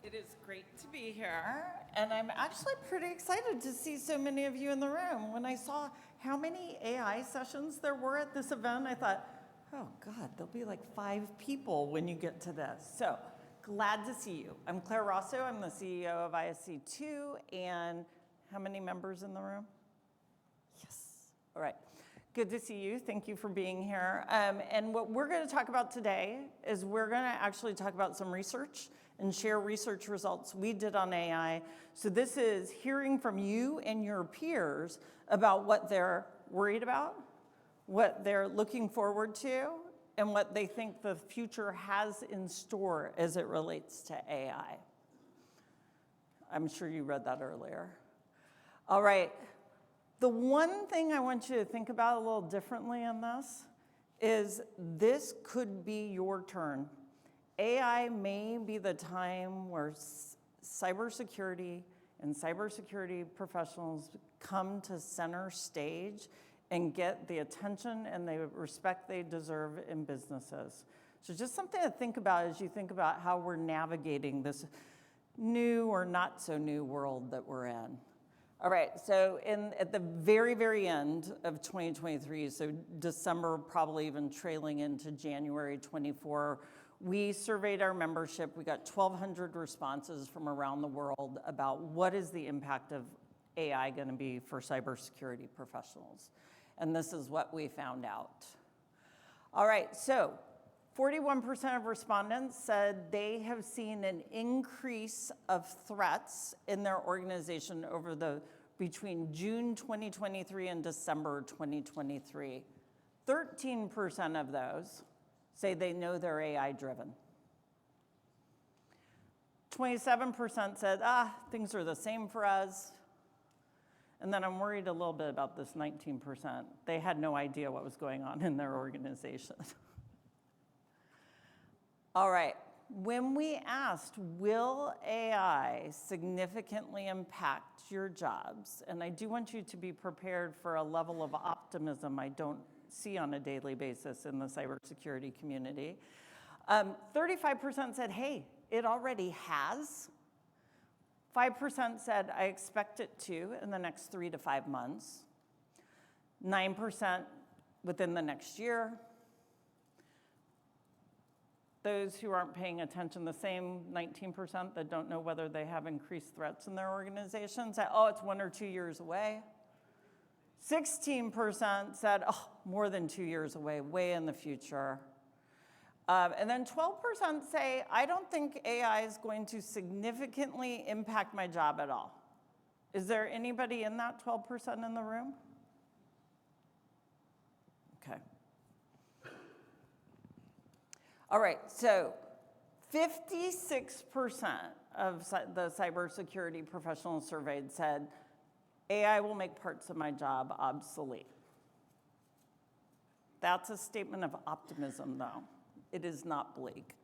It is great to be here, and I'm actually pretty excited to see so many of you in the room. When I saw how many AI sessions there were at this event, I thought, oh God, there'll be like 5 people when you get to this. So glad to see you. I'm Claire Rosso, I'm the CEO of ISC2, and how many members in the room? Yes, all right. Good to see you. Thank you for being here. And what we're going to talk about today is we're going to actually talk about some research and share research results we did on AI. So this is hearing from you and your peers about what they're worried about, what they're looking forward to, and what they think the future has in store as it relates to AI. I'm sure you read that earlier. All right. The one thing I want you to think about a little differently in this could be your turn. AI may be the time where cybersecurity and cybersecurity professionals come to center stage and get the attention and the respect they deserve in businesses. So just something to think about as you think about how we're navigating this new or not so new world that we're in. All right, so at the very, very end of 2023, so December probably even trailing into January 24, we surveyed our membership. We got 1,200 responses from around the world about what is the impact of AI going to be for cybersecurity professionals. And this is what we found out. All right, so 41% of respondents said they have seen an increase of threats in their organization between June 2023 and December 2023. 13% of those say they know they're AI driven. 27% said, things are the same for us. And then I'm worried a little bit about this 19%. They had no idea what was going on in their organization. All right, when we asked, will AI significantly impact your jobs? And I do want you to be prepared for a level of optimism I don't see on a daily basis in the cybersecurity community. 35% said, hey, it already has. 5% said, I expect it to in the next 3 to 5 months. 9% within the next year. Those who aren't paying attention, the same 19% that don't know whether they have increased threats in their organization, say, oh, it's 1 or 2 years away. 16% said, oh, more than 2 years away, way in the future. And then 12% say, I don't think AI is going to significantly impact my job at all. Is there anybody in that 12% in the room? Okay. All right, so 56% of the cybersecurity professionals surveyed said, AI will make parts of my job obsolete. That's a statement of optimism, though. It is not bleak.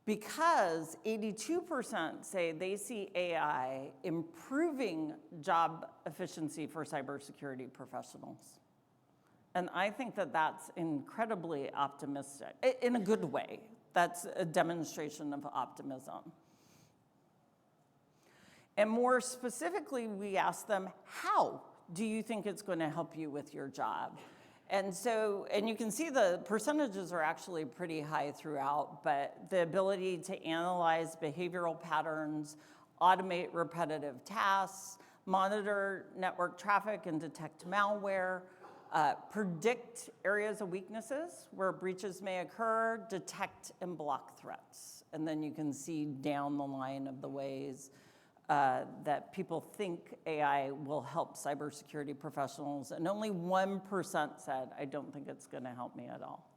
Because 82% say they see AI improving job efficiency for cybersecurity professionals. And I think that that's incredibly optimistic, in a good way. That's a demonstration of optimism. And more specifically, we asked them, how do you think it's going to help you with your job? And you can see the percentages are actually pretty high throughout, but the ability to analyze behavioral patterns, automate repetitive tasks, monitor network traffic and detect malware, predict areas of weaknesses where breaches may occur, detect and block threats. And then you can see down the line of the ways that people think AI will help cybersecurity professionals, and only 1% said, I don't think it's going to help me at all.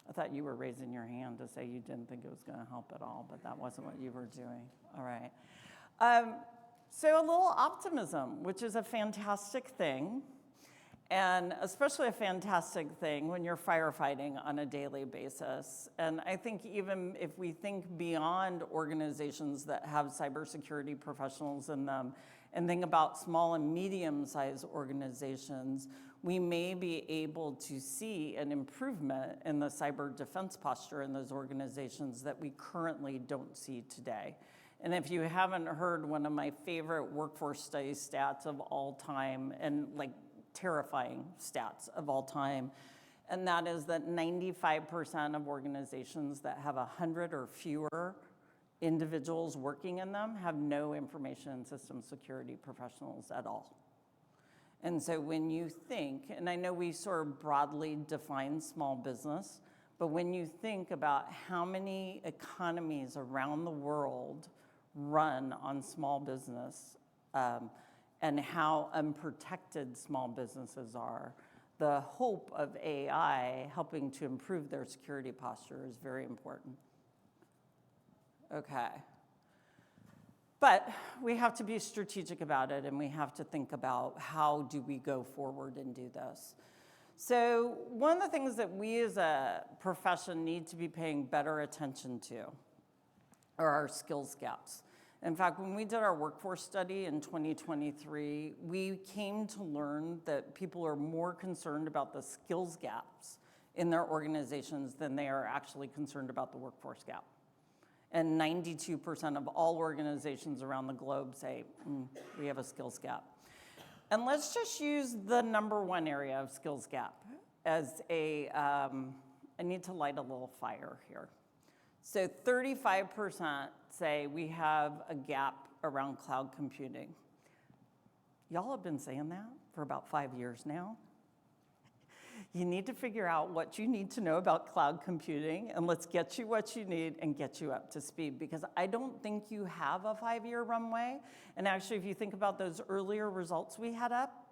I thought you were raising your hand to say you didn't think it was going to help at all, but that wasn't what you were doing. All right. So a little optimism, which is a fantastic thing. And especially a fantastic thing when you're firefighting on a daily basis. And I think even if we think beyond organizations that have cybersecurity professionals in them and think about small and medium-sized organizations, we may be able to see an improvement in the cyber defense posture in those organizations that we currently don't see today. And if you haven't heard one of my favorite workforce study stats of all time, and like terrifying stats of all time, and that is that 95% of organizations that have 100 or fewer individuals working in them have no information and system security professionals at all. And so when you think, and I know we sort of broadly define small business, but when you think about how many economies around the world run on small business and how unprotected small businesses are, the hope of AI helping to improve their security posture is very important. Okay. But we have to be strategic about it, and we have to think about how do we go forward and do this. So one of the things that we as a profession need to be paying better attention to are our skills gaps. In fact, when we did our workforce study in 2023, we came to learn that people are more concerned about the skills gaps in their organizations than they are actually concerned about the workforce gap. And 92% of all organizations around the globe say, we have a skills gap. And let's just use the number one area of skills gap as I need to light a little fire here. So 35% say we have a gap around cloud computing. Y'all have been saying that for about 5 years now. You need to figure out what you need to know about cloud computing, and let's get you what you need and get you up to speed, because I don't think you have a 5-year runway. And actually, if you think about those earlier results we had up,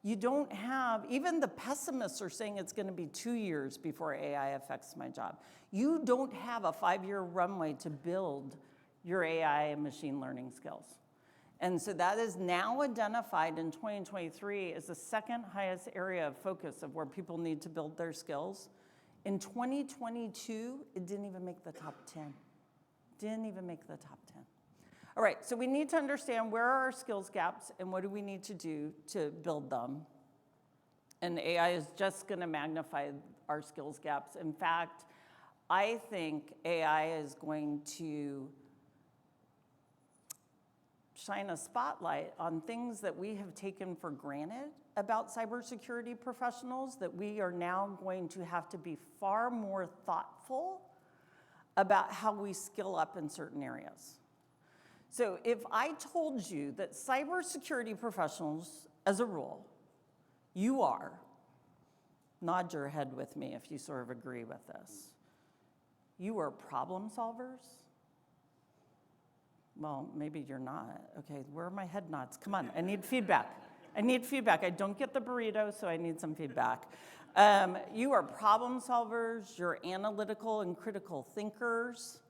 you don't have, even the pessimists are saying it's going to be 2 years before AI affects my job. You don't have a 5-year runway to build your AI and machine learning skills. And so that is now identified in 2023 as the second highest area of focus of where people need to build their skills. In 2022, it didn't even make the top 10. Didn't even make the top 10. All right, so we need to understand where are our skills gaps and what do we need to do to build them. And AI is just going to magnify our skills gaps. In fact, I think AI is going to shine a spotlight on things that we have taken for granted about cybersecurity professionals, that we are now going to have to be far more thoughtful about how we skill up in certain areas. So if I told you that cybersecurity professionals, as a rule, you are, nod your head with me if you sort of agree with this, you are problem solvers. Well, maybe you're not. Okay, where are my head nods? Come on, I need feedback. I need feedback. I don't get the burrito, so I need some feedback. You are problem solvers, you're analytical and critical thinkers,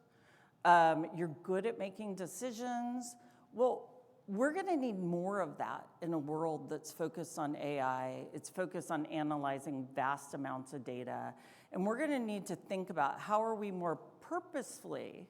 you're good at making decisions. Well, we're gonna need more of that in a world that's focused on AI. It's focused on analyzing vast amounts of data. And we're gonna need to think about how are we more purposefully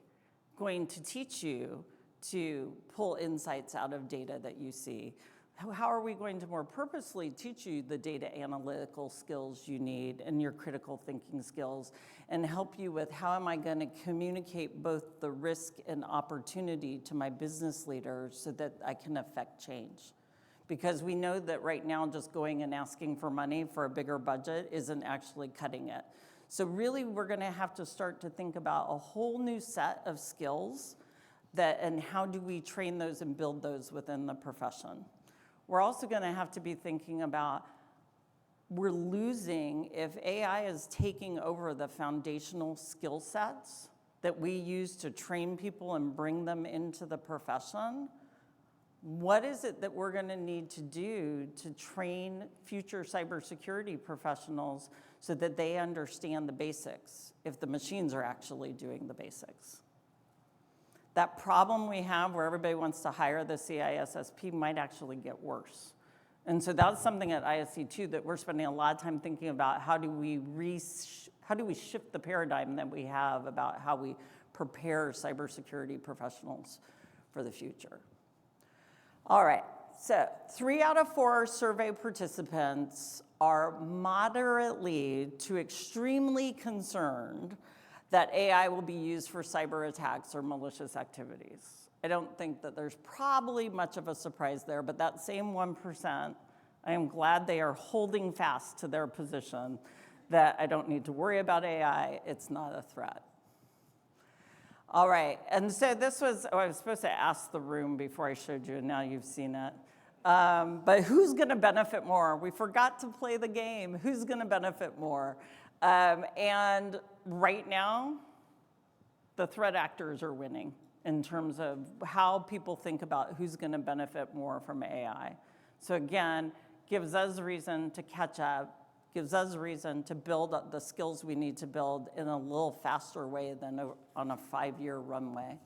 going to teach you to pull insights out of data that you see. How are we going to more purposely teach you the data analytical skills you need and your critical thinking skills, and help you with how am I going to communicate both the risk and opportunity to my business leaders so that I can affect change? Because we know that right now just going and asking for money for a bigger budget isn't actually cutting it. So really we're going to have to start to think about a whole new set of skills and how do we train those and build those within the profession. We're also going to have to be thinking about, we're losing, if AI is taking over the foundational skill sets that we use to train people and bring them into the profession, what is it that we're going to need to do to train future cybersecurity professionals so that they understand the basics if the machines are actually doing the basics? That problem we have where everybody wants to hire the CISSP might actually get worse. And so that's something at ISC too that we're spending a lot of time thinking about. How do we shift the paradigm that we have about how we prepare cybersecurity professionals for the future? All right. so 3 out of 4 survey participants are moderately to extremely concerned that AI will be used for cyber attacks or malicious activities. I don't think that there's probably much of a surprise there, but that same 1%, I am glad they are holding fast to their position that I don't need to worry about AI, it's not a threat. All right, and so this was, I was supposed to ask the room before I showed you, and now you've seen it. But who's gonna benefit more? We forgot to play the game. Who's gonna benefit more? And right now, the threat actors are winning in terms of how people think about who's gonna benefit more from AI. So again, gives us reason to catch up, gives us reason to build up the skills we need to build in a little faster way than on a 5-year runway.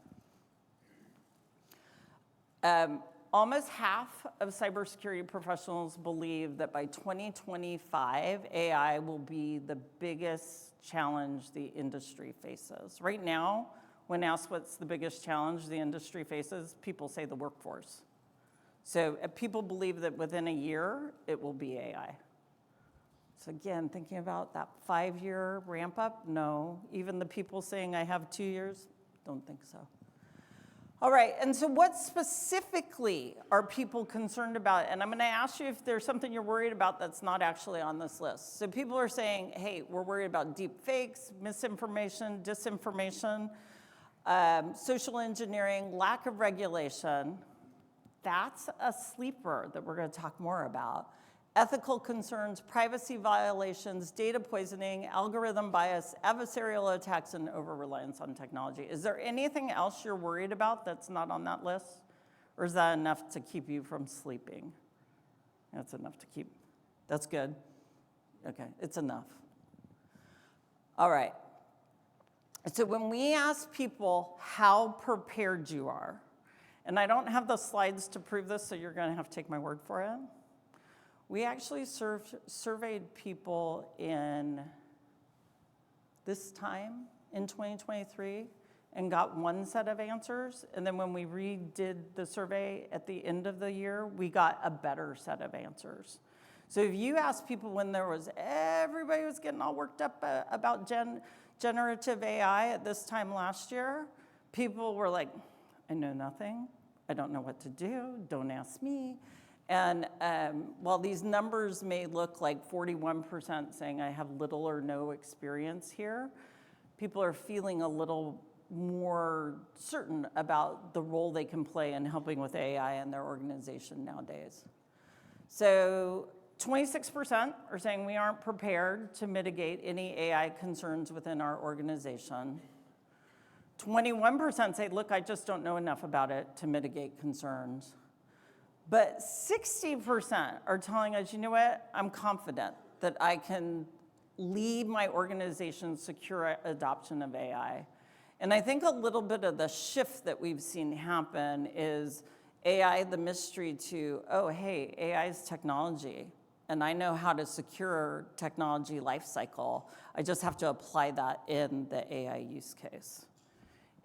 Almost half of cybersecurity professionals believe that by 2025, AI will be the biggest challenge the industry faces. Right now, when asked what's the biggest challenge the industry faces, people say the workforce. So people believe that within a year, it will be AI. So again, thinking about that 5-year ramp up, no. Even the people saying I have 2 years, don't think so. All right, and so what specifically are people concerned about? And I'm gonna ask you if there's something you're worried about that's not actually on this list. So people are saying, hey, we're worried about deep fakes, misinformation, disinformation, social engineering, lack of regulation. That's a sleeper that we're gonna talk more about. Ethical concerns, privacy violations, data poisoning, algorithm bias, adversarial attacks, and over-reliance on technology. Is there anything else you're worried about that's not on that list? Or is that enough to keep you from sleeping? That's enough to keep, that's good. Okay, it's enough. All right. So when we ask people how prepared you are, and I don't have the slides to prove this, so you're gonna have to take my word for it. We actually surveyed people in this time in 2023 and got one set of answers. And then when we redid the survey at the end of the year, we got a better set of answers. So if you ask people when everybody was getting all worked up about generative AI at this time last year, people were like, I know nothing. I don't know what to do. Don't ask me. And while these numbers may look like 41% saying I have little or no experience here, people are feeling a little more certain about the role they can play in helping with AI in their organization nowadays. So 26% are saying we aren't prepared to mitigate any AI concerns within our organization. 21% say, look, I just don't know enough about it to mitigate concerns. But 60% are telling us, you know what, I'm confident that I can lead my organization's secure adoption of AI. And I think a little bit of the shift that we've seen happen is AI, the mystery to, oh, hey, AI is technology, and I know how to secure technology lifecycle. I just have to apply that in the AI use case.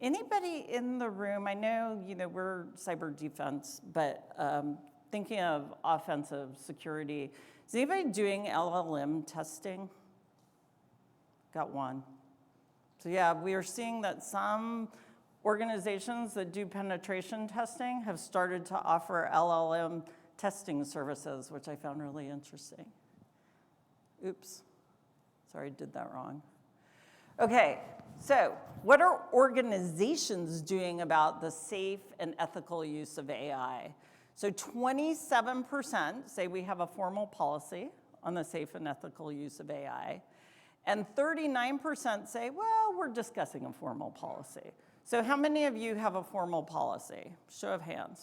Anybody in the room, I know, we're cyber defense, but thinking of offensive security, is anybody doing LLM testing? Got one. So yeah, we are seeing that some organizations that do penetration testing have started to offer LLM testing services, which I found really interesting. Oops, sorry, did that wrong. Okay, so what are organizations doing about the safe and ethical use of AI? So 27% say we have a formal policy on the safe and ethical use of AI. And 39% say, well, we're discussing a formal policy. So how many of you have a formal policy? Show of hands.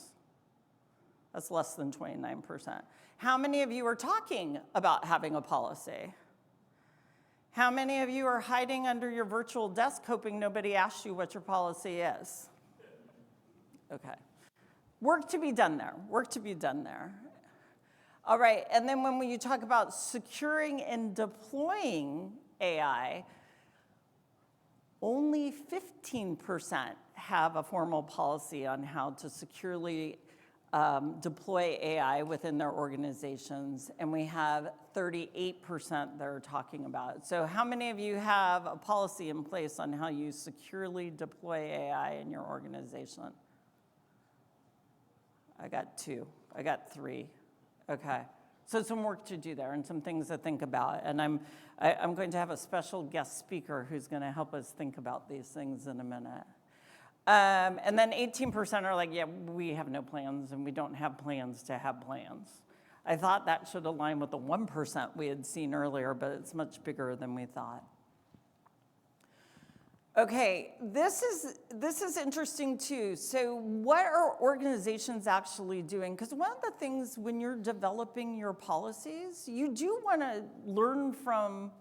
That's less than 29%. How many of you are talking about having a policy? How many of you are hiding under your virtual desk hoping nobody asks you what your policy is? Okay. Work to be done there. Work to be done there. All right, and then when you talk about securing and deploying AI, only 15% have a formal policy on how to securely deploy AI within their organizations, and we have 38% that are talking about it. So how many of you have a policy in place on how you securely deploy AI in your organization? I got 2. I got 3. Okay. So some work to do there and some things to think about. And I'm going to have a special guest speaker who's going to help us think about these things in a minute. And then 18% are like, yeah, we have no plans and we don't have plans to have plans. I thought that should align with the 1% we had seen earlier, but it's much bigger than we thought. Okay, this is interesting too. So what are organizations actually doing? Because one of the things when you're developing your policies, you do want to learn from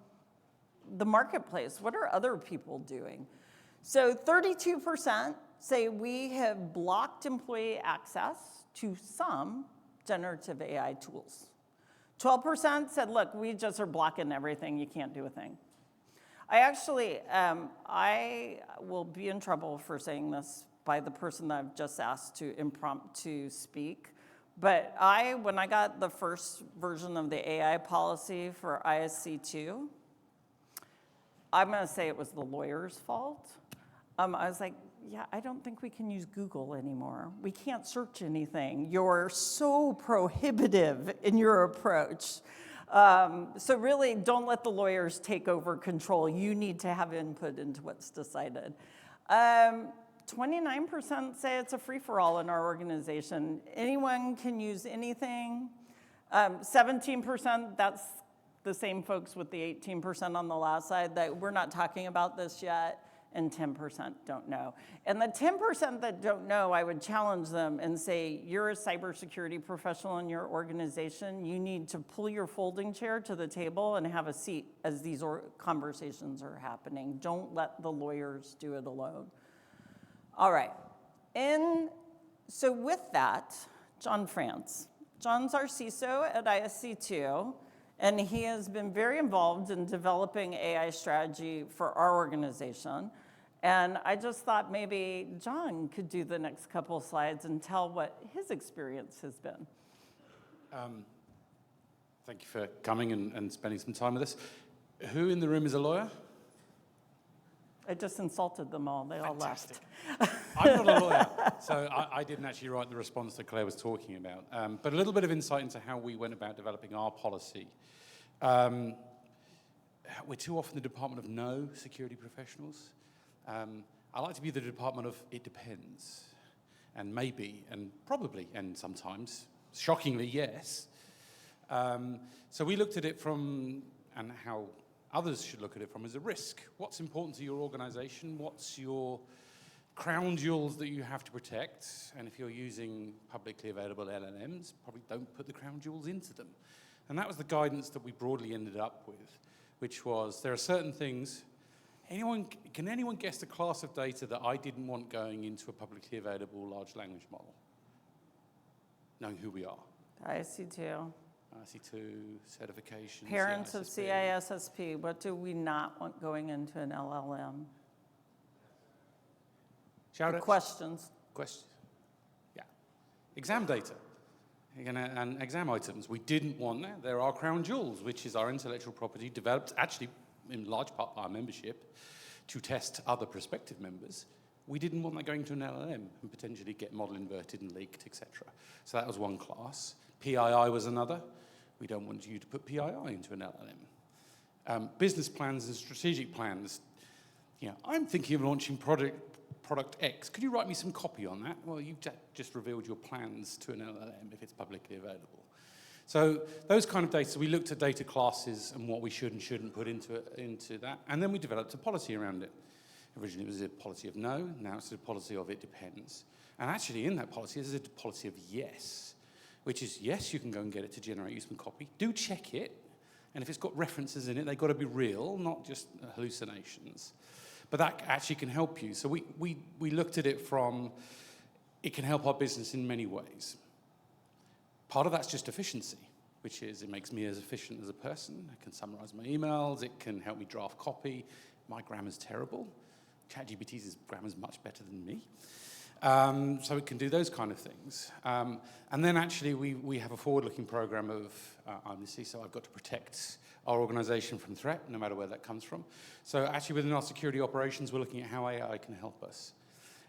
the marketplace. What are other people doing? So 32% say we have blocked employee access to some generative AI tools. 12% said, look, we just are blocking everything. You can't do a thing. I will be in trouble for saying this by the person that I've just asked to impromptu speak. But when I got the first version of the AI policy for ISC2, I'm going to say it was the lawyer's fault. I was like, yeah, I don't think we can use Google anymore. We can't search anything. You're so prohibitive in your approach. So really, don't let the lawyers take over control. You need to have input into what's decided. 29% say it's a free-for-all in our organization. Anyone can use anything. 17%, that's the same folks with the 18% on the last side, that we're not talking about this yet. And 10% don't know. And the 10% that don't know, I would challenge them and say, you're a cybersecurity professional in your organization. You need to pull your folding chair to the table and have a seat as these conversations are happening. Don't let the lawyers do it alone. All right. And so with that, John France. John's our CISO at ISC2. And he has been very involved in developing AI strategy for our organization. And I just thought maybe John could do the next couple of slides and tell what his experience has been. Thank you for coming and spending some time with us. Who in the room is a lawyer? I just insulted them all. They all left. I'm not a lawyer, so I didn't actually write the response that Claire was talking about. But a little bit of insight into how we went about developing our policy. We're too often the department of no security professionals. I like to be the department of it depends, and maybe, and probably, and sometimes, shockingly, yes. So we looked at it from, and how others should look at it from, as a risk. What's important to your organization? What's your crown jewels that you have to protect? And if you're using publicly available LLMs, probably don't put the crown jewels into them. And that was the guidance that we broadly ended up with, which was there are certain things. Can anyone guess the class of data that I didn't want going into a publicly available large language model? Knowing who we are. ISC2. ISC2, certification. Parents of CISSP, what do we not want going into an LLM? Shout out. Questions. Questions. Yeah. Exam data. And exam items. We didn't want that. There are crown jewels, which is our intellectual property developed actually in large part by our membership to test other prospective members. We didn't want that going to an LLM and potentially get model inverted and leaked, etc. So that was one class. PII was another. We don't want you to put PII into an LLM. Business plans and strategic plans. I'm thinking of launching product X. Could you write me some copy on that? Well, you've just revealed your plans to an LLM if it's publicly available. So those kind of data, we looked at data classes and what we should and shouldn't put into that. And then we developed a policy around it. Originally, it was a policy of no. Now it's a policy of it depends. And actually, in that policy, there's a policy of yes, which is, yes, you can go and get it to generate you some copy. Do check it. And if it's got references in it, they've got to be real, not just hallucinations. But that actually can help you. So we looked at it from, it can help our business in many ways. Part of that's just efficiency, which is it makes me as efficient as a person. I can summarize my emails. It can help me draft copy. My grammar's terrible. ChatGPT's grammar's much better than me. So it can do those kind of things. And then actually we have a forward-looking program of, I'm the CISO, I've got to protect our organization from threat, no matter where that comes from. So actually within our security operations, we're looking at how AI can help us.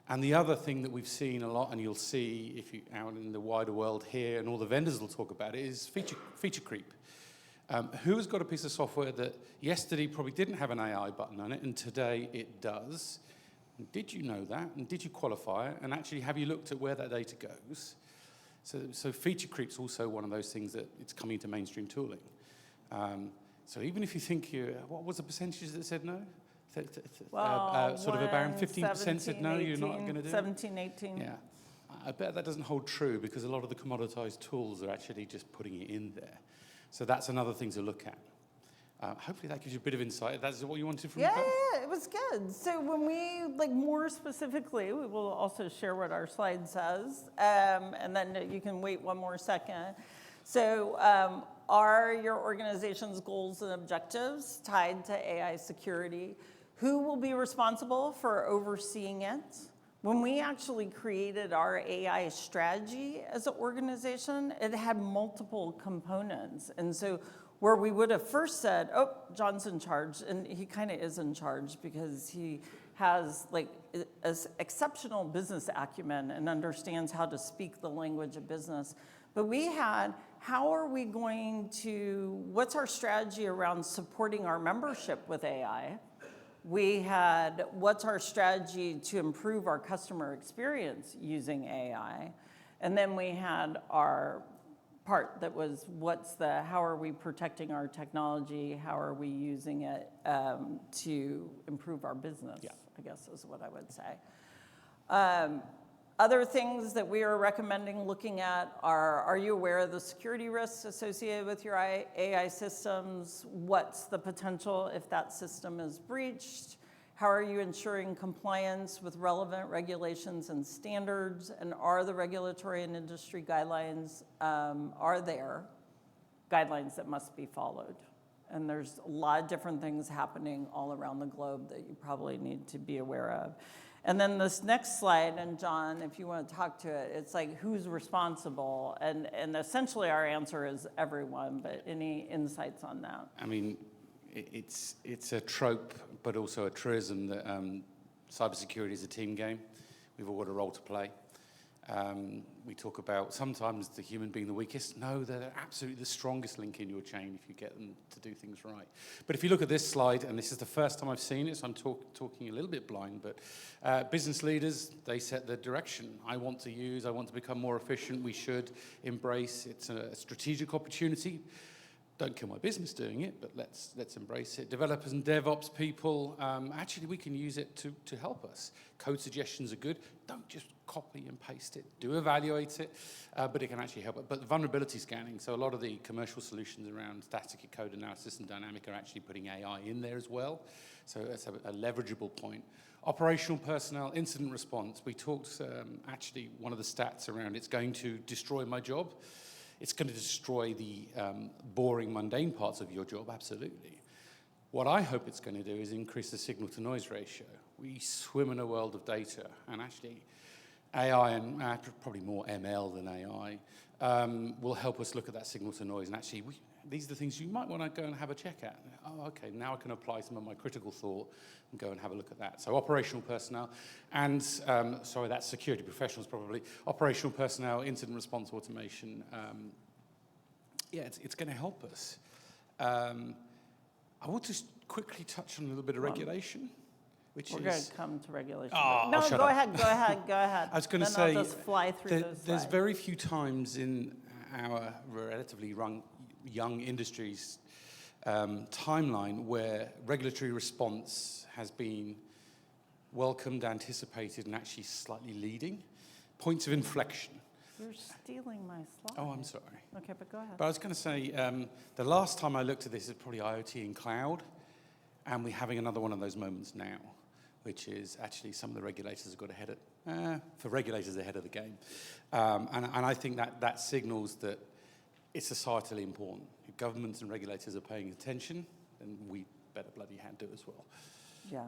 And the other thing that we've seen a lot, and you'll see if you out in the wider world here, and all the vendors will talk about it, is feature creep. Who has got a piece of software that yesterday probably didn't have an AI button on it, and today it does? And did you know that? And did you qualify it? And actually, have you looked at where that data goes? So feature creep's also one of those things that it's coming into mainstream tooling. So even if you think what was the percentage that said no? Well, sort of around 15% said no, you're not going to do it? 17, 18. Yeah. I bet that doesn't hold true because a lot of the commoditized tools are actually just putting it in there. So that's another thing to look at. Hopefully that gives you a bit of insight. That's what you wanted from me? Yeah, it was good. So when we, more specifically, we will also share what our slide says, and then you can wait one more second. So are your organization's goals and objectives tied to AI security? Who will be responsible for overseeing it? When we actually created our AI strategy as an organization, it had multiple components. And so where we would have first said, oh, John's in charge, and he kind of is in charge because he has exceptional business acumen and understands how to speak the language of business. But we had, what's our strategy around supporting our membership with AI? We had, what's our strategy to improve our customer experience using AI? And then we had our part that was, how are we protecting our technology? How are we using it to improve our business, I guess is what I would say. Other things that we are recommending looking at are you aware of the security risks associated with your AI systems? What's the potential if that system is breached? How are you ensuring compliance with relevant regulations and standards? And are the regulatory and industry guidelines, are there guidelines that must be followed? And there's a lot of different things happening all around the globe that you probably need to be aware of. And then this next slide, and John, if you want to talk to it, it's like who's responsible? And essentially our answer is everyone, but any insights on that? I mean, it's a trope, but also a truism that cybersecurity is a team game. We've all got a role to play. We talk about sometimes the human being the weakest. No, they're absolutely the strongest link in your chain if you get them to do things right. But if you look at this slide, and this is the first time I've seen it, so I'm talking a little bit blind, but business leaders, they set the direction. I want to become more efficient. We should embrace it's a strategic opportunity. Don't kill my business doing it, but let's embrace it. Developers and DevOps people, actually we can use it to help us. Code suggestions are good. Don't just copy and paste it. Do evaluate it, but it can actually help. But vulnerability scanning, so a lot of the commercial solutions around static code analysis and dynamic are actually putting AI in there as well. So that's a leverageable point. Operational personnel, incident response. We talked, actually, one of the stats around it's going to destroy my job. It's going to destroy the boring, mundane parts of your job, absolutely. What I hope it's going to do is increase the signal-to-noise ratio. We swim in a world of data, and actually AI, and probably more ML than AI, will help us look at that signal-to-noise. And actually, these are the things you might want to go and have a check at. Oh, okay, now I can apply some of my critical thought and go and have a look at that. So operational personnel, and that's security professionals probably. Operational personnel, incident response automation. It's going to help us. I want to quickly touch on a little bit of regulation, We're going to come to regulation. Oh, no, shut go up. ahead. I was going to then say, I'll just fly through those there's slides. very few times in our relatively young industries timeline where regulatory response has been welcomed, anticipated, and actually slightly leading. Points of inflection. You're stealing my slide. Oh, I'm sorry. Okay, but go ahead. But I was going to say, the last time I looked at this is probably IoT and cloud, and we're having another one of those moments now, which is actually some of the regulators have got ahead of the game. And I think that signals that it's societally important. If governments and regulators are paying attention, then we better bloody hand do as well. Yeah.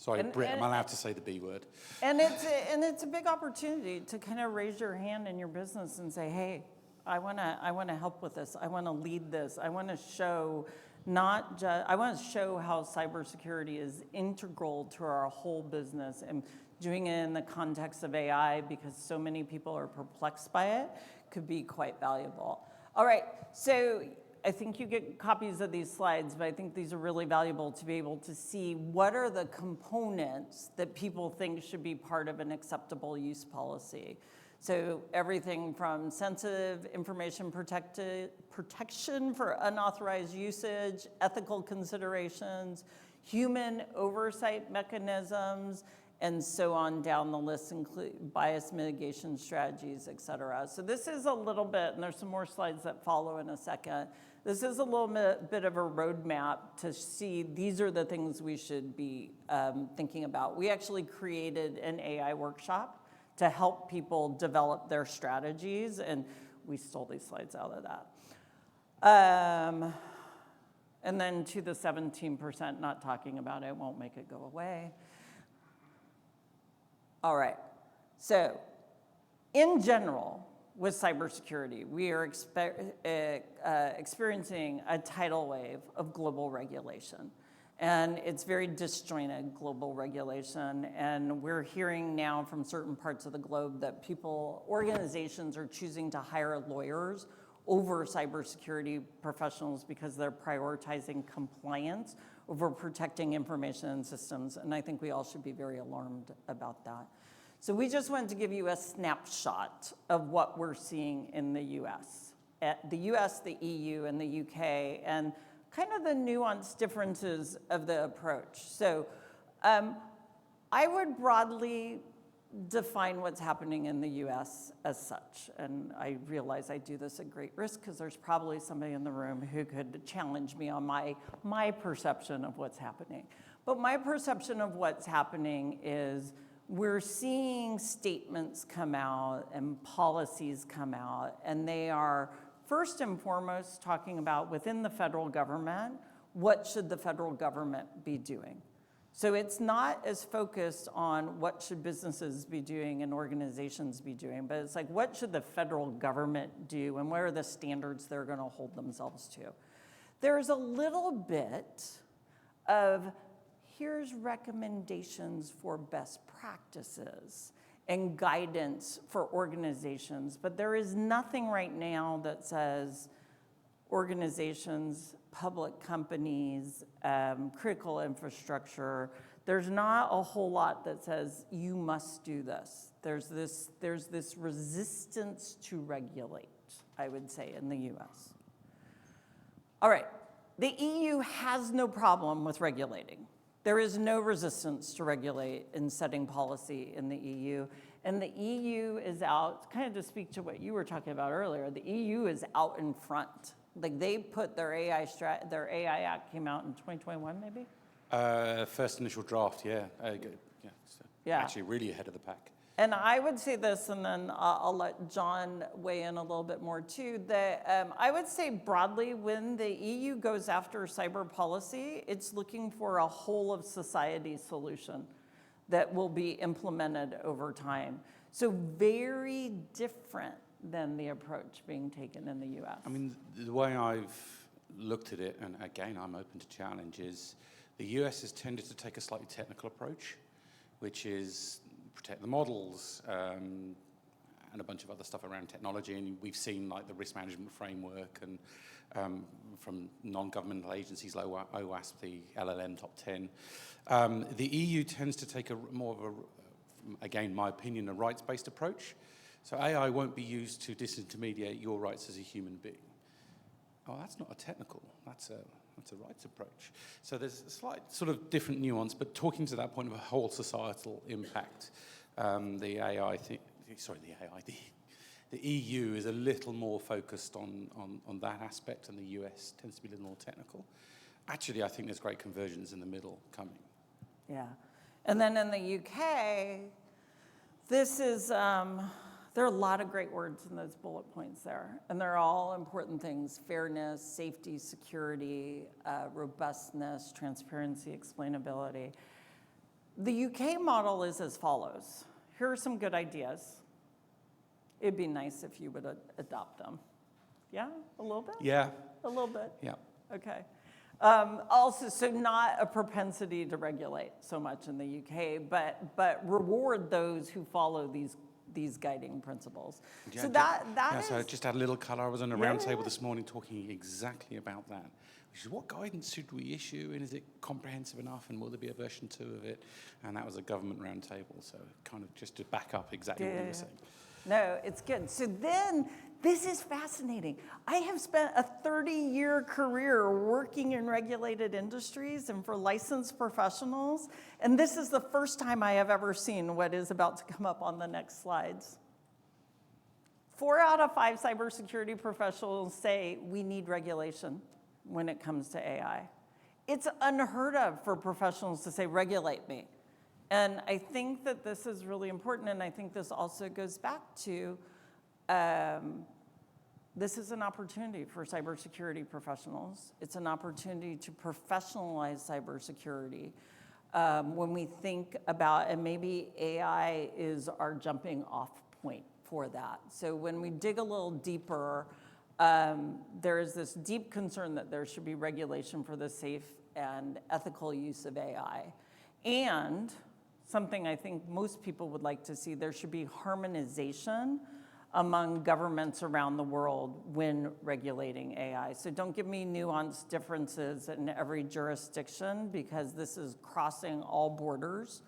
Sorry, And- Britt, I'm and- allowed to say the B word. And it's a big opportunity to kind of raise your hand in your business and say, hey, I wanna help with this. I wanna lead this. I wanna show I wanna show how cybersecurity is integral to our whole business, and doing it in the context of AI, because so many people are perplexed by it, could be quite valuable. All right, so I think you get copies of these slides, but I think these are really valuable to be able to see what are the components that people think should be part of an acceptable use policy. So everything from sensitive information protection for unauthorized usage, ethical considerations, human oversight mechanisms, and so on down the list, include bias mitigation strategies, et cetera. So this is a little bit, and there's some more slides that follow in a second. This is a little bit of a roadmap to see these are the things we should be thinking about. We actually created an AI workshop to help people develop their strategies, and we stole these slides out of that. And then to the 17% not talking about it, won't make it go away. All right, so in general, with cybersecurity, we are experiencing a tidal wave of global regulation. And it's very disjointed global regulation. And we're hearing now from certain parts of the globe that organizations are choosing to hire lawyers over cybersecurity professionals because they're prioritizing compliance over protecting information and systems. And I think we all should be very alarmed about that. So we just wanted to give you a snapshot of what we're seeing in the US. The US, the EU, and the UK, and kind of the nuanced differences of the approach. So I would broadly define what's happening in the US as such. And I realize I do this at great risk because there's probably somebody in the room who could challenge me on my perception of what's happening. But my perception of what's happening is we're seeing statements come out and policies come out, and they are first and foremost talking about within the federal government, what should the federal government be doing? So it's not as focused on what should businesses be doing and organizations be doing, but it's like, what should the federal government do, and what are the standards they're gonna hold themselves to? There's a little bit of, here's recommendations for best practices and guidance for organizations, but there is nothing right now that says organizations, public companies, critical infrastructure, there's not a whole lot that says you must do this. There's this resistance to regulate, I would say, in the US. All right, the EU has no problem with regulating. There is no resistance to regulate in setting policy in the EU. And the EU is out, kind of to speak to what you were talking about earlier, the EU is out in front. Like they put their AI Act came out in 2021 maybe? First initial draft, yeah. So Yeah. actually really ahead of the pack. And I would say this, and then I'll let John weigh in a little bit more too, that I would say broadly, when the EU goes after cyber policy, it's looking for a whole of society solution that will be implemented over time. So very different than the approach being taken in the US. I mean, the way I've looked at it, and again, I'm open to challenge, is the US has tended to take a slightly technical approach, which is protect the models and a bunch of other stuff around technology. And we've seen like the risk management framework and from non-governmental agencies like OWASP, the LLM top 10. The EU tends to take more of a, again, my opinion, a rights-based approach. So AI won't be used to disintermediate your rights as a human being. Oh, that's not a technical, that's a rights approach. So there's a slight sort of different nuance, but talking to that point of a whole societal impact, the EU is a little more focused on that aspect, and the US tends to be a little more technical. Actually, I think there's great convergence in the middle coming. Yeah. And then in the UK, this is, there are a lot of great words in those bullet points there, and they're all important things: fairness, safety, security, robustness, transparency, explainability. The UK model is as follows. Here are some good ideas. It'd be nice if you would adopt them. Yeah, a little bit? Yeah, A little bit? yeah. Okay. Also, so not a propensity to regulate so much in the UK, but reward those who follow these guiding principles. Yeah, So yeah, that so is, just add a little colour. I was on a Yeah, round yeah, table yeah. this morning talking exactly about that. Which is, what guidance should we issue, and is it comprehensive enough, and will there be a version 2 of it? And that was a government round table, so kind of just to back up exactly what you were saying. No, it's good. So then, this is fascinating. I have spent a 30-year career working in regulated industries and for licensed professionals, and this is the first time I have ever seen what is about to come up on the next slides. 4 out of 5 cybersecurity professionals say we need regulation when it comes to AI. It's unheard of for professionals to say, regulate me. And I think that this is really important, and I think this also goes back to, this is an opportunity for cybersecurity professionals. It's an opportunity to professionalize cybersecurity. When we think about, and maybe AI is our jumping off point for that. So when we dig a little deeper, there is this deep concern that there should be regulation for the safe and ethical use of AI. And something I think most people would like to see, there should be harmonization among governments around the world when regulating AI. So don't give me nuanced differences in every jurisdiction, because this is crossing all borders.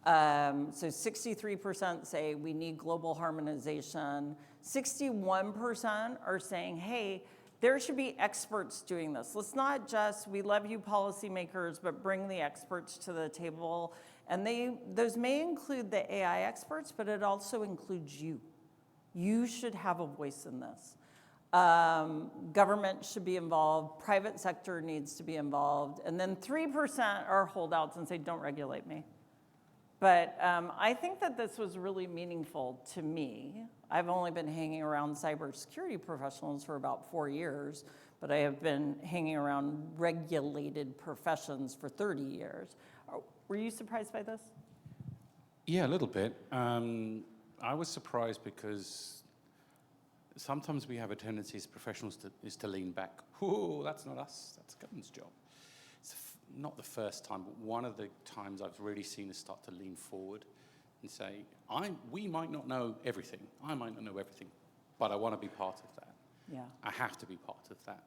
So 63% say we need global harmonization. 61% are saying, hey, there should be experts doing this. Let's not just, we love you policymakers, but bring the experts to the table. And those may include the AI experts, but it also includes you. You should have a voice in this. Government should be involved, private sector needs to be involved, and then 3% are holdouts and say, don't regulate me. But I think that this was really meaningful to me. I've only been hanging around cybersecurity professionals for about 4 years, but I have been hanging around regulated professions for 30 years. Were you surprised by this? Yeah, a little bit. I was surprised because sometimes we have a tendency as professionals to lean back. Oh, that's not us, that's government's job. It's not the first time, but one of the times I've really seen us start to lean forward and say, we might not know everything, I might not know everything, but I want to be part of that. Yeah. I have to be part of that.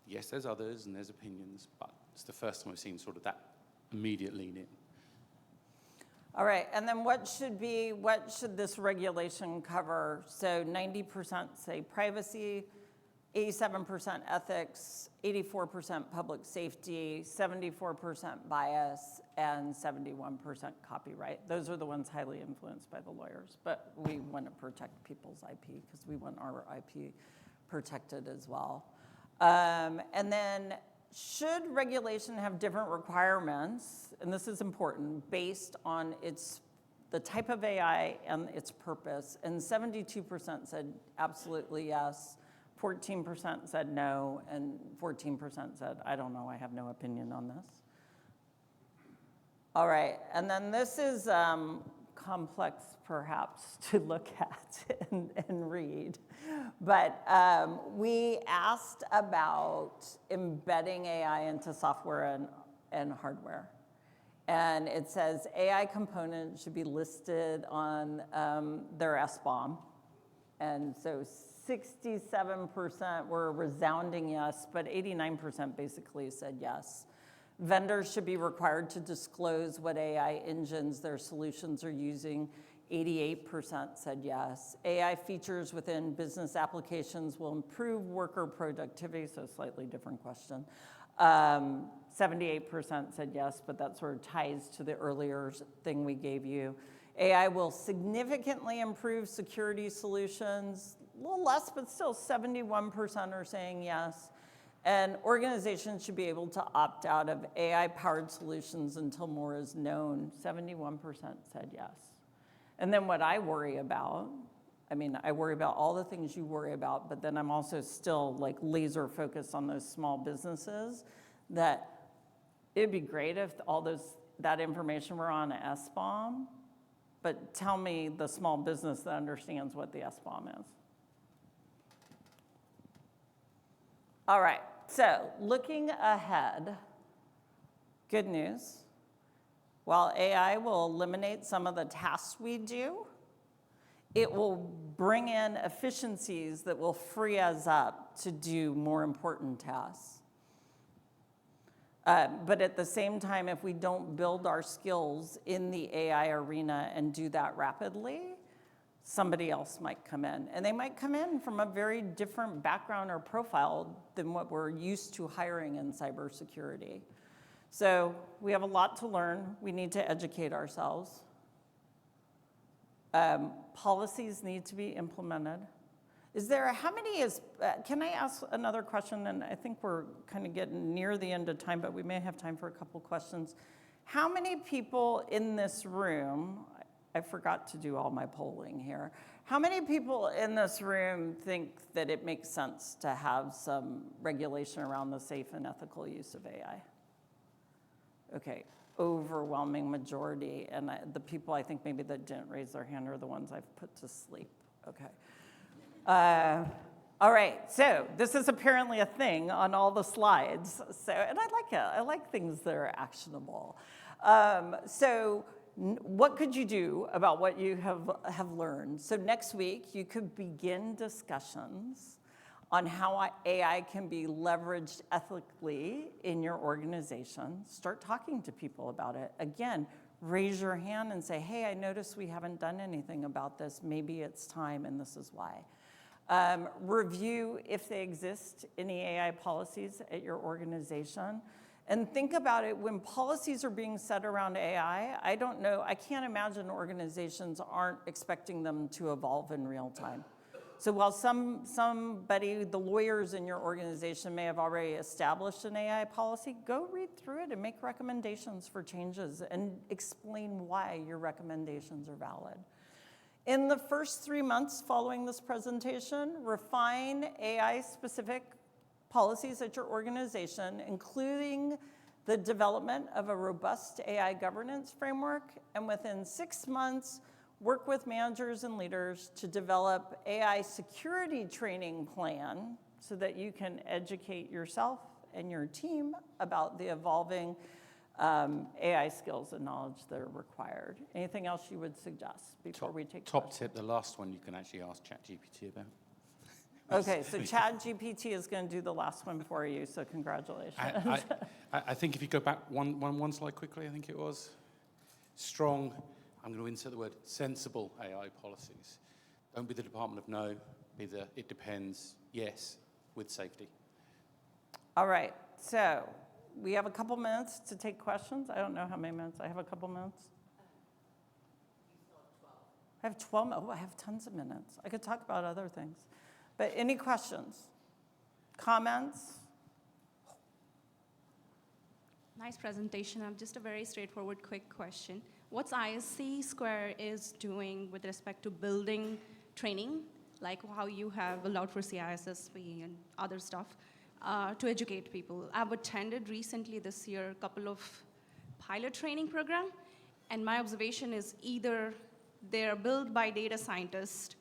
Yes, there's others and there's opinions, but it's the first time I've seen sort of that immediate lean in. All right, and then what should this regulation cover? So 90% say privacy, 87% ethics, 84% public safety, 74% bias, and 71% copyright. Those are the ones highly influenced by the lawyers, but we want to protect people's IP because we want our IP protected as well. And then, should regulation have different requirements, and this is important, based on the type of AI and its purpose? And 72% said absolutely yes, 14% said no, and 14% said, I don't know, I have no opinion on this. All right, and then this is complex perhaps to look at and read. But we asked about embedding AI into software and hardware. And it says AI components should be listed on their SBOM. And so 67% were resounding yes, but 89% basically said yes. Vendors should be required to disclose what AI engines their solutions are using. 88% said yes. AI features within business applications will improve worker productivity, so slightly different question. 78% said yes, but that sort of ties to the earlier thing we gave you. AI will significantly improve security solutions. A little less, but still 71% are saying yes. And organizations should be able to opt out of AI-powered solutions until more is known. 71% said yes. And then what I worry about, I worry about all the things you worry about, but then I'm also still like laser focused on those small businesses, that it'd be great if all those that information were on SBOM, but tell me the small business that understands what the SBOM is. All right, so looking ahead, good news. While AI will eliminate some of the tasks we do, it will bring in efficiencies that will free us up to do more important tasks. But at the same time, if we don't build our skills in the AI arena and do that rapidly, somebody else might come in. And they might come in from a very different background or profile than what we're used to hiring in cybersecurity. So we have a lot to learn. We need to educate ourselves. Policies need to be implemented. Can I ask another question? And I think we're kind of getting near the end of time, but we may have time for a couple questions. How many people in this room, I forgot to do all my polling here. How many people in this room think that it makes sense to have some regulation around the safe and ethical use of AI? Okay, overwhelming majority. And the people I think maybe that didn't raise their hand are the ones I've put to sleep. Okay. All right, so this is apparently a thing on all the slides. So, and I like it. I like things that are actionable. What could you do about what you have learned? So next week, you could begin discussions on how AI can be leveraged ethically in your organization. Start talking to people about it. Again, raise your hand and say, hey, I noticed we haven't done anything about this. Maybe it's time, and this is why. Review if they exist, any AI policies at your organization. And think about it, when policies are being set around AI, I can't imagine organizations aren't expecting them to evolve in real time. So while somebody, the lawyers in your organization may have already established an AI policy, go read through it and make recommendations for changes and explain why your recommendations are valid. In the first 3 months following this presentation, refine AI-specific policies at your organization, including the development of a robust AI governance framework, and within 6 months, work with managers and leaders to develop AI security training plan so that you can educate yourself and your team about the evolving AI skills and knowledge that are required. Anything else you would suggest before we take Top questions? tip, the last one you can actually ask ChatGPT about. Okay, so ChatGPT is going to do the last one for you, so congratulations. I think if you go back one slide quickly, I think it was, strong, I'm going to insert the word, sensible AI policies. Don't be the Department of No, be the it depends, yes, with safety. All right, so we have a couple minutes to take questions. I don't know how many minutes. I have a couple minutes. You still have 12. I have 12. Oh, I have tons of minutes. I could talk about other things. But any questions? Comments? Nice presentation. I have just a very straightforward, quick question. What's ISC Square is doing with respect to building training, like how you have allowed for CISSP and other stuff, to educate people? I've attended recently this year a couple of pilot training program, and my observation is either they're built by data scientists,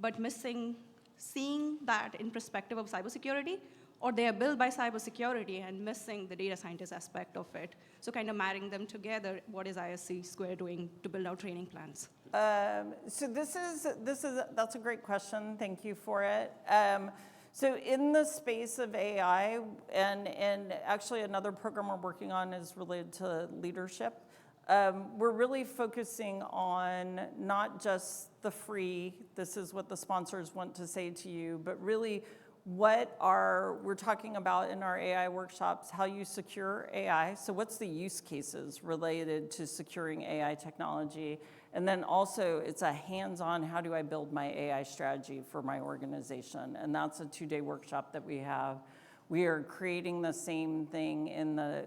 but missing seeing that in perspective of cybersecurity, or they are built by cybersecurity and missing the data scientist aspect of it. So kind of marrying them together, what is ISC Square doing to build out training plans? So that's a great question. Thank you for it. So in the space of AI, and actually another program we're working on is related to leadership. We're really focusing on not just the free, this is what the sponsors want to say to you, but really we're talking about in our AI workshops, how you secure AI. So what's the use cases related to securing AI technology? And then also it's a hands-on, how do I build my AI strategy for my organization? And that's a 2-day workshop that we have. We are creating the same thing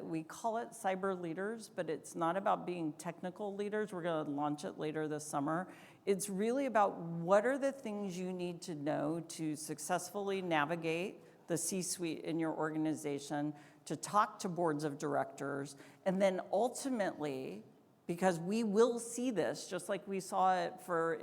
we call it cyber leaders, but it's not about being technical leaders. We're gonna launch it later this summer. It's really about what are the things you need to know to successfully navigate the C-suite in your organization, to talk to boards of directors, and then ultimately, because we will see this, just like we saw it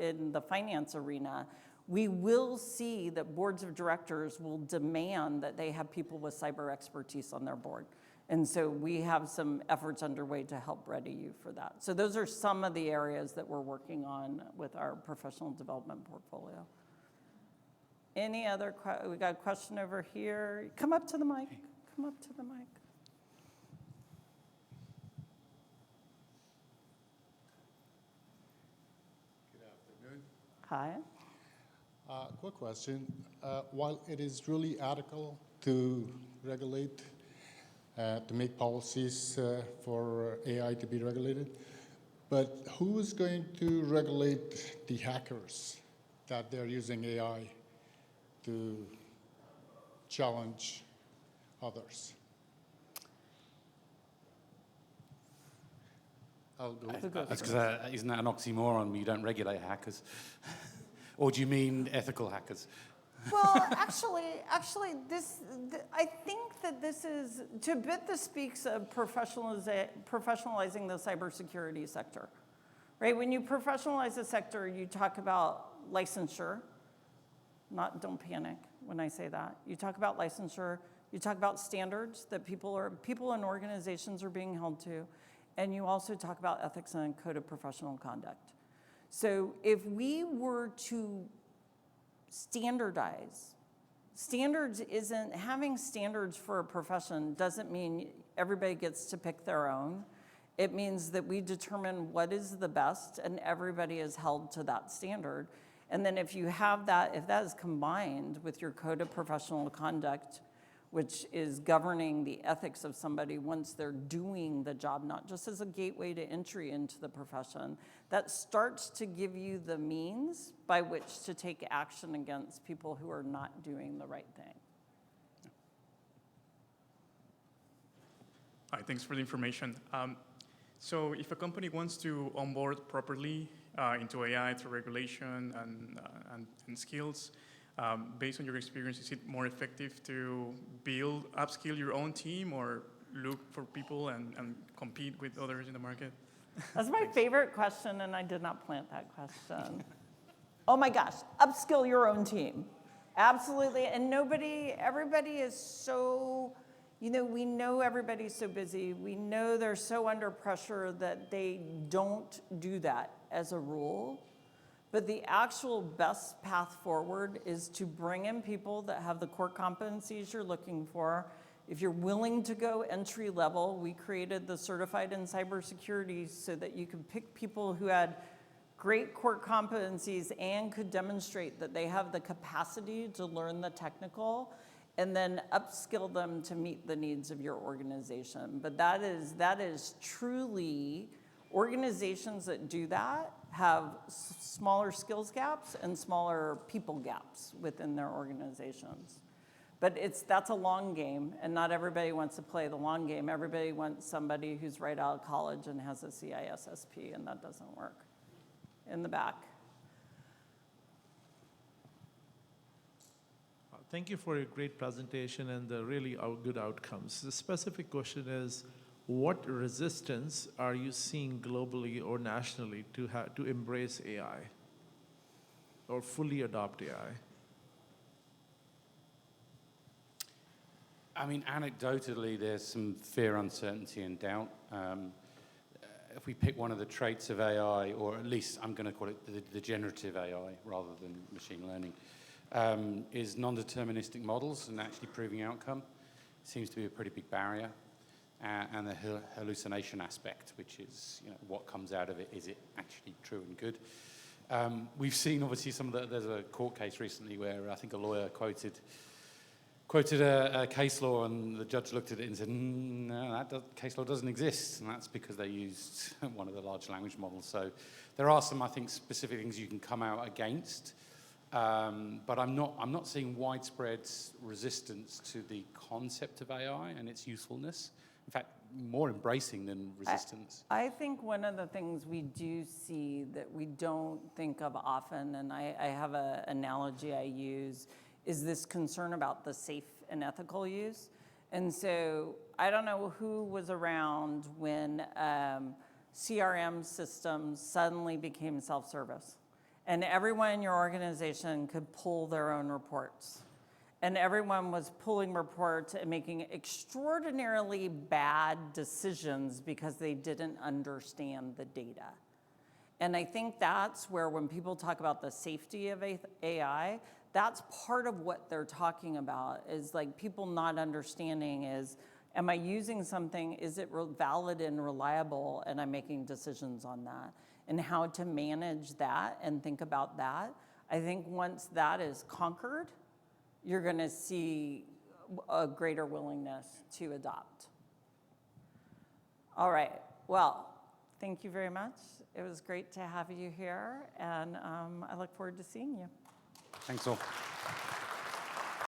in the finance arena, we will see that boards of directors will demand that they have people with cyber expertise on their board. And so we have some efforts underway to help ready you for that. So those are some of the areas that we're working on with our professional development portfolio. Any other, we got a question over here. Come up to the mic, come up to the mic. Good afternoon. Hi. Quick question. While it is really ethical to regulate, to make policies for AI to be regulated, but who is going to regulate the hackers that they're using AI to challenge others? I'll go. That's because isn't that an oxymoron? You don't regulate hackers. Or do you mean ethical hackers? Well, actually, I think that this is, to a bit, this speaks of professionalizing the cybersecurity sector, right? When you professionalize the sector, you talk about licensure. Don't panic when I say that. You talk about licensure. You talk about standards that people and organizations are being held to, and you also talk about ethics and code of professional conduct. So if we were to standardize, having standards for a profession doesn't mean everybody gets to pick their own. It means that we determine what is the best and everybody is held to that standard. And then if you have that, if that is combined with your code of professional conduct, which is governing the ethics of somebody once they're doing the job, not just as a gateway to entry into the profession, that starts to give you the means by which to take action against people who are not doing the right thing. Hi, thanks for the information. So if a company wants to onboard properly into AI through regulation and skills, based on your experience, is it more effective to upskill your own team or look for people and compete with others in the market? That's my favorite question, and I did not plant that question. Oh my gosh, upskill your own team. Absolutely, and everybody is so, we know everybody's so busy. We know they're so under pressure that they don't do that as a rule. But the actual best path forward is to bring in people that have the core competencies you're looking for. If you're willing to go entry level, we created the Certified in Cybersecurity so that you could pick people who had great core competencies and could demonstrate that they have the capacity to learn the technical, and then upskill them to meet the needs of your organization. But that is truly, organizations that do that have smaller skills gaps and smaller people gaps within their organizations. But that's a long game, and not everybody wants to play the long game. Everybody wants somebody who's right out of college and has a CISSP, and that doesn't work. In the back. Thank you for a great presentation and the really good outcomes. The specific question is, what resistance are you seeing globally or nationally to embrace AI or fully adopt AI? I mean, anecdotally, there's some fear, uncertainty, and doubt. If we pick one of the traits of AI, or at least I'm going to call it the generative AI rather than machine learning, is non-deterministic models and actually proving outcome. Seems to be a pretty big barrier. And the hallucination aspect, which is what comes out of it, is it actually true and good? We've seen obviously there's a court case recently where I think a lawyer quoted a case law, and the judge looked at it and said, no, case law doesn't exist, and that's because they used one of the large language models. So there are some, I think, specific things you can come out against, but I'm not seeing widespread resistance to the concept of AI and its usefulness. In fact, more embracing than resistance. I think one of the things we do see that we don't think of often, and I have an analogy I use, is this concern about the safe and ethical use. And so I don't know who was around when CRM systems suddenly became self-service. And everyone in your organization could pull their own reports. And everyone was pulling reports and making extraordinarily bad decisions because they didn't understand the data. And I think that's where when people talk about the safety of AI, that's part of what they're talking about, is like people not understanding is, am I using something, is it valid and reliable, and I'm making decisions on that? And how to manage that and think about that. I think once that is conquered, you're gonna see a greater willingness to adopt. All right, well, thank you very much. It was great to have you here, and I look forward to seeing you. Thanks all.